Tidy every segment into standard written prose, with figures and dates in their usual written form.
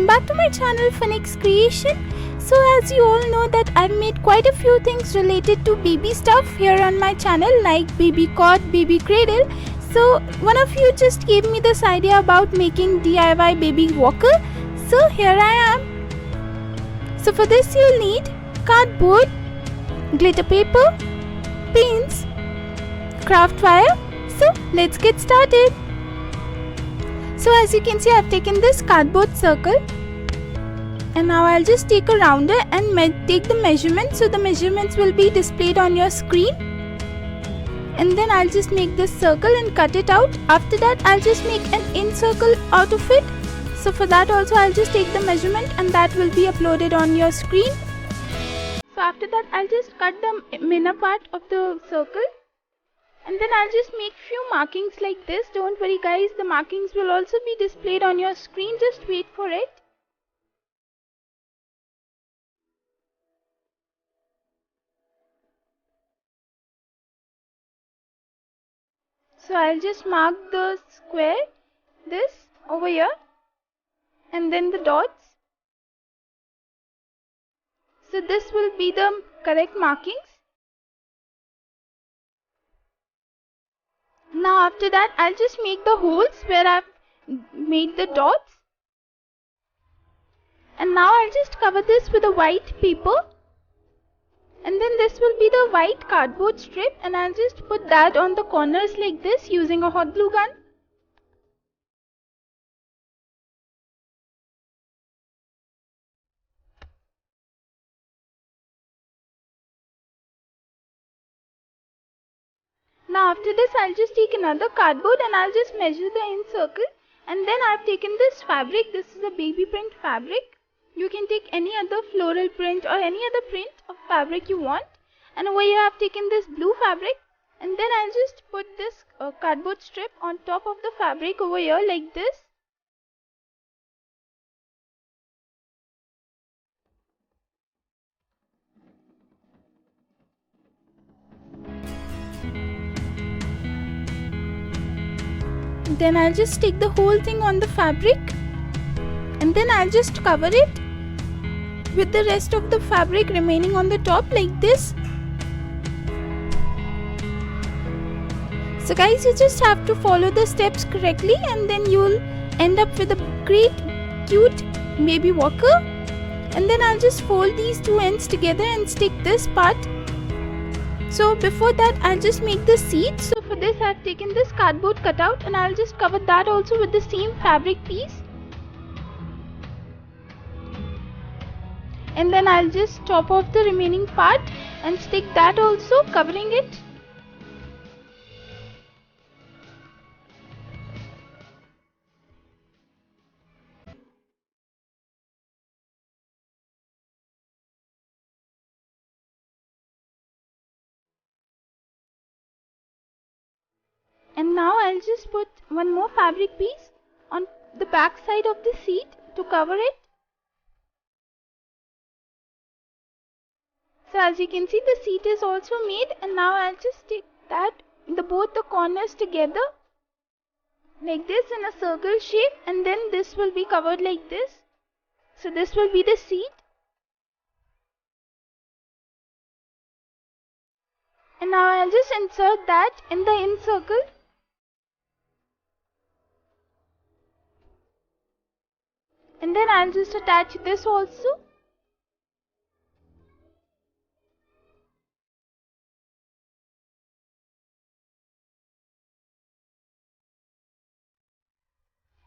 welcome back to my channel Phoenix Creation. So as you all know that I've made quite a few things related to baby stuff here on my channel, like baby cot, baby cradle. So one of you just gave me this idea about making DIY baby walker. So here I am. So for this you'll need cardboard, glitter paper, pins, craft wire. So let's get started. So as you can see, I've taken this cardboard circle and now I'll just take a rounder and take the measurements. So the measurements will be displayed on your screen, and then I'll just make this circle and cut it out. After that I'll just make an in circle out of it. So for that also I'll just take the measurement and that will be uploaded on your screen. So after that I'll just cut the inner part of the circle. And then I'll just make few markings like this. Don't worry guys, the markings will also be displayed on your screen. Just wait for it. So I'll just mark the square, this over here, and then the dots. So this will be the correct markings. Now after that I'll just make the holes where I've made the dots. And now I'll just cover this with a white paper. And then this will be the white cardboard strip, and I'll just put that on the corners like this using a hot glue gun. Now after this I'll just take another cardboard and I'll just measure the in circle. And then I've taken this fabric. This is a baby print fabric. You can take any other floral print or any other print of fabric you want. And over here I've taken this blue fabric. And then I'll just put this cardboard strip on top of the fabric over here like this. Then I'll just take the whole thing on the fabric, and then I'll just cover it with the rest of the fabric remaining on the top like this. So guys, you just have to follow the steps correctly and then you'll end up with a great cute baby walker. And then I'll just fold these two ends together and stick this part. So before that I'll just make the seat. So for this I've taken this cardboard cutout and I'll just cover that also with the same fabric piece. And then I'll just chop off the remaining part and stick that also, covering it. And now I'll just put one more fabric piece on the back side of the seat to cover it. So as you can see, the seat is also made, and now I'll just stick that both the corners together like this in a circle shape, and then this will be covered like this. So this will be the seat. And now I'll just insert that in the in circle. And then I'll just attach this also.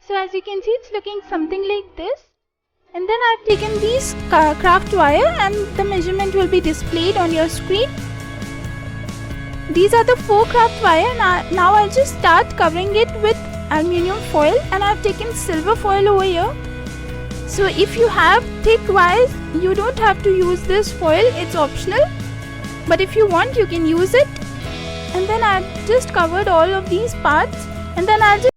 So as you can see, it's looking something like this. And then I've taken these craft wire and the measurement will be displayed on your screen. These are the 4 craft wire. Now I'll just start covering it with aluminium foil, and I've taken silver foil over here. So if you have thick wires, you don't have to use this foil, it's optional. But if you want, you can use it. And then I've just covered all of these parts, and then I'll just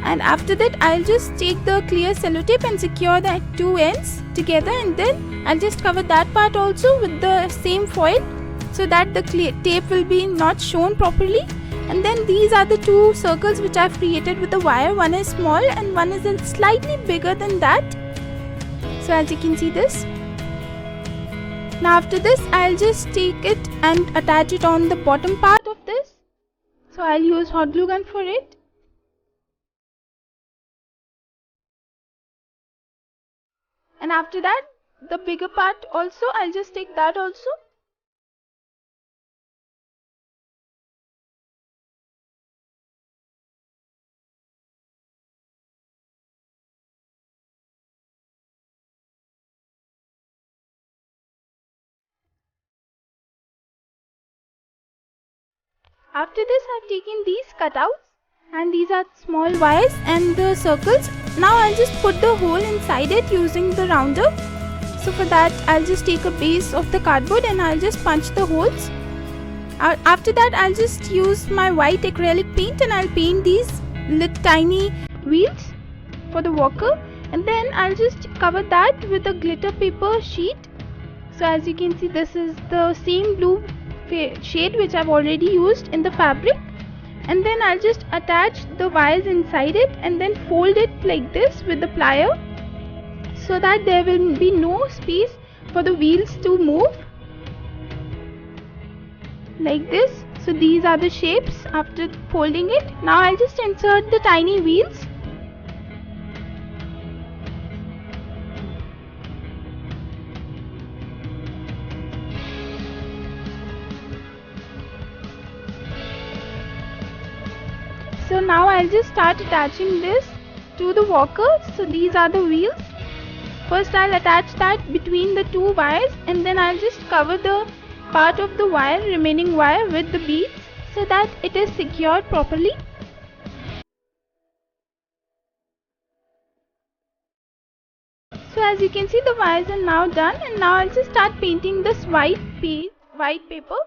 And after that I'll just take the clear sellotape and secure the two ends together, and then I'll just cover that part also with the same foil so that the tape will be not shown properly. And then these are the two circles which I've created with the wire. One is small and one is slightly bigger than that. So as you can see this. Now after this I'll just take it and attach it on the bottom part of this. So I'll use hot glue gun for it. And after that, the bigger part also, I'll just take that also. After this, I've taken these cutouts, and these are small wires and the circles. Now I'll just put the hole inside it using the rounder. So for that I'll just take a base of the cardboard and I'll just punch the holes. After that I'll just use my white acrylic paint and I'll paint these little tiny wheels for the walker, and then I'll just cover that with a glitter paper sheet. So as you can see, this is the same blue shade which I've already used in the fabric. And then I'll just attach the wires inside it and then fold it like this with the plier so that there will be no space for the wheels to move, like this. So these are the shapes after folding it. Now I'll just insert the tiny wheels. So now I'll just start attaching this to the walker. So these are the wheels. First I'll attach that between the two wires, and then I'll just cover the part of the remaining wire with the beads so that it is secured properly. So as you can see, the wires are now done, and now I'll just start painting this white paper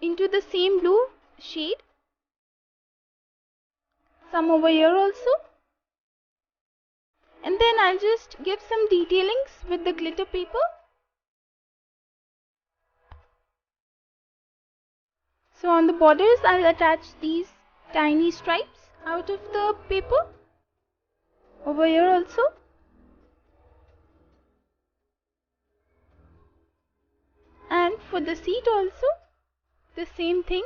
into the same blue shade. Some over here also, and then I'll just give some detailings with the glitter paper. So on the borders I'll attach these tiny stripes out of the paper, over here also. And for the seat also the same thing.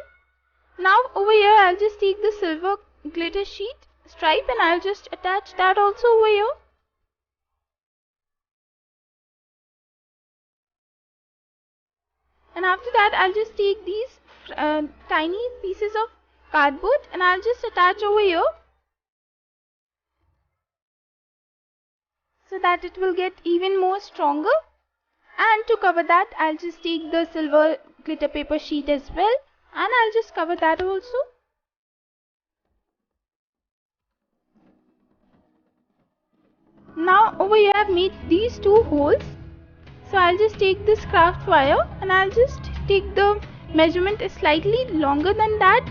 Now over here I'll just take the silver glitter sheet stripe and I'll just attach that also over here. And after that I'll just take these tiny pieces of cardboard and I'll just attach over here so that it will get even more stronger. And to cover that I'll just take the silver glitter paper sheet as well, and I'll just cover that also. Now over here I've made these two holes. So I'll just take this craft wire and I'll just take the measurement is slightly longer than that,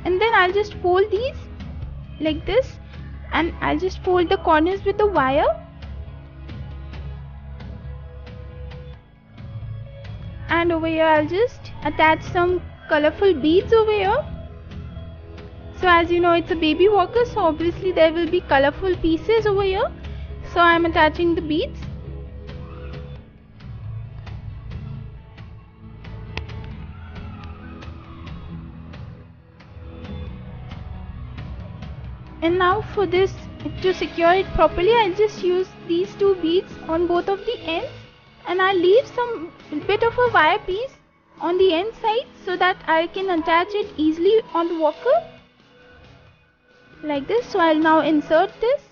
and then I'll just fold these like this, and I'll just fold the corners with the wire. And over here I'll just attach some colorful beads over here. So as you know, it's a baby walker, so obviously there will be colorful pieces over here. So I'm attaching the beads. And now for this, to secure it properly, I'll just use these two beads on both of the ends, and I'll leave some bit of a wire piece on the end side so that I can attach it easily on the walker like this. So I'll now insert this.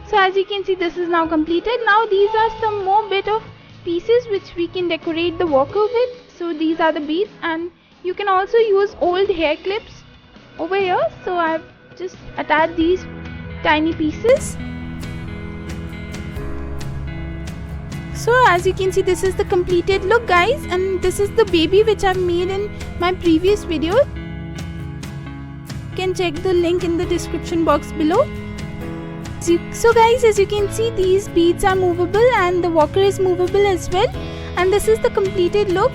So as you can see, this is now completed. Now these are some more bit of pieces which we can decorate the walker with. So these are the beads, and you can also use old hair clips over here. So I've just attached these tiny pieces. So as you can see, this is the completed look, guys, and this is the baby which I've made in my previous video. You can check the link in the description box below. So guys, as you can see, these beads are movable and the walker is movable as well. And this is the completed look.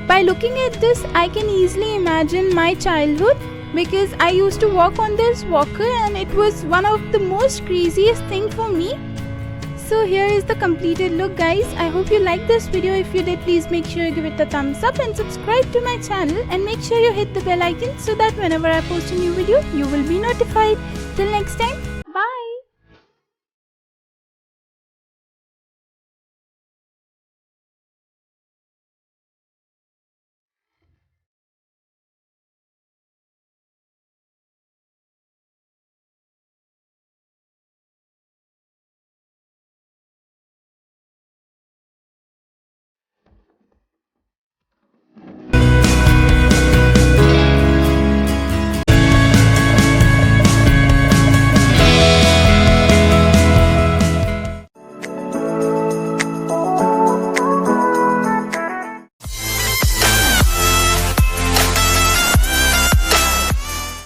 By looking at this, I can easily imagine my childhood, because I used to walk on this walker and it was one of the most craziest thing for me. So here is the completed look, guys. I hope you liked this video. If you did, please make sure you give it a thumbs up and subscribe to my channel, and make sure you hit the bell icon so that whenever I post a new video, you will be notified. Till next time,